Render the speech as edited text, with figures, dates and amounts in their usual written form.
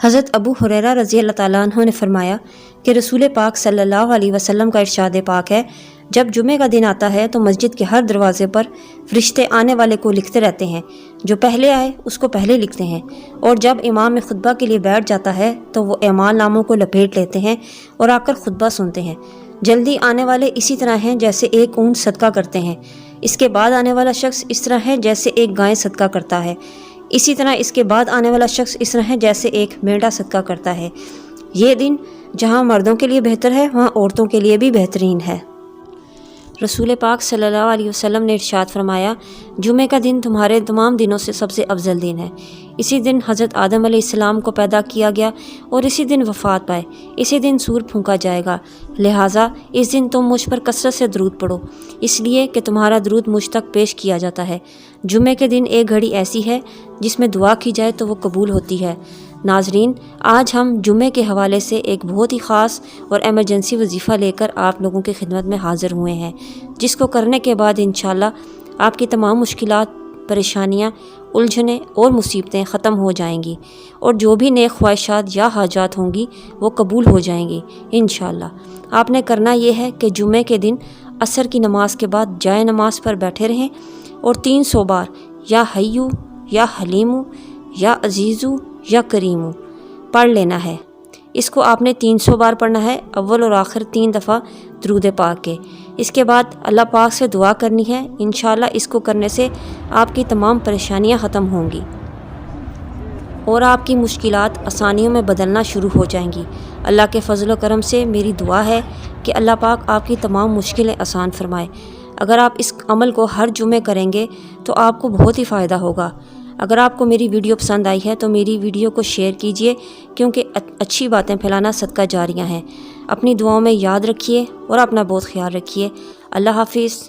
حضرت ابو ہریرہ رضی اللہ تعالیٰ عنہ نے فرمایا کہ رسول پاک صلی اللہ علیہ وسلم کا ارشاد پاک ہے، جب جمعے کا دن آتا ہے تو مسجد کے ہر دروازے پر فرشتے آنے والے کو لکھتے رہتے ہیں، جو پہلے آئے اس کو پہلے لکھتے ہیں، اور جب امام خطبہ کے لیے بیٹھ جاتا ہے تو وہ اعمال ناموں کو لپیٹ لیتے ہیں اور آ کر خطبہ سنتے ہیں۔ جلدی آنے والے اسی طرح ہیں جیسے ایک اونٹ صدقہ کرتے ہیں، اس کے بعد آنے والا شخص اس طرح ہے جیسے ایک گائے صدقہ کرتا ہے، اسی طرح اس کے بعد آنے والا شخص اس طرح ہے جیسے ایک مینڈا صدقہ کرتا ہے۔ یہ دن جہاں مردوں کے لیے بہتر ہے وہاں عورتوں کے لیے بھی بہترین ہے۔ رسول پاک صلی اللہ علیہ وسلم نے ارشاد فرمایا، جمعہ کا دن تمہارے تمام دنوں سے سب سے افضل دن ہے۔ اسی دن حضرت آدم علیہ السلام کو پیدا کیا گیا اور اسی دن وفات پائے، اسی دن سور پھونکا جائے گا، لہٰذا اس دن تم مجھ پر کثرت سے درود پڑھو، اس لیے کہ تمہارا درود مجھ تک پیش کیا جاتا ہے۔ جمعے کے دن ایک گھڑی ایسی ہے جس میں دعا کی جائے تو وہ قبول ہوتی ہے۔ ناظرین، آج ہم جمعے کے حوالے سے ایک بہت ہی خاص اور ایمرجنسی وظیفہ لے کر آپ لوگوں کی خدمت میں حاضر ہوئے ہیں، جس کو کرنے کے بعد انشاءاللہ آپ کی تمام مشکلات، پریشانیاں، الجھنیں اور مصیبتیں ختم ہو جائیں گی، اور جو بھی نیک خواہشات یا حاجات ہوں گی وہ قبول ہو جائیں گی انشاءاللہ۔ آپ نے کرنا یہ ہے کہ جمعے کے دن عصر کی نماز کے بعد جائے نماز پر بیٹھے رہیں اور 300 بار یا حیو یا حلیمو یا عزیزو یا کریمو پڑھ لینا ہے۔ اس کو آپ نے 300 بار پڑھنا ہے، اول اور آخر 3 دفعہ درود پاک کے۔ اس کے بعد اللہ پاک سے دعا کرنی ہے، انشاءاللہ اس کو کرنے سے آپ کی تمام پریشانیاں ختم ہوں گی اور آپ کی مشکلات آسانیوں میں بدلنا شروع ہو جائیں گی۔ اللہ کے فضل و کرم سے میری دعا ہے کہ اللہ پاک آپ کی تمام مشکلیں آسان فرمائے۔ اگر آپ اس عمل کو ہر جمعے کریں گے تو آپ کو بہت ہی فائدہ ہوگا۔ اگر آپ کو میری ویڈیو پسند آئی ہے تو میری ویڈیو کو شیئر کیجئے، کیونکہ اچھی باتیں پھیلانا صدقہ جاریہ ہیں۔ اپنی دعاؤں میں یاد رکھیے اور اپنا بہت خیال رکھیے۔ اللہ حافظ۔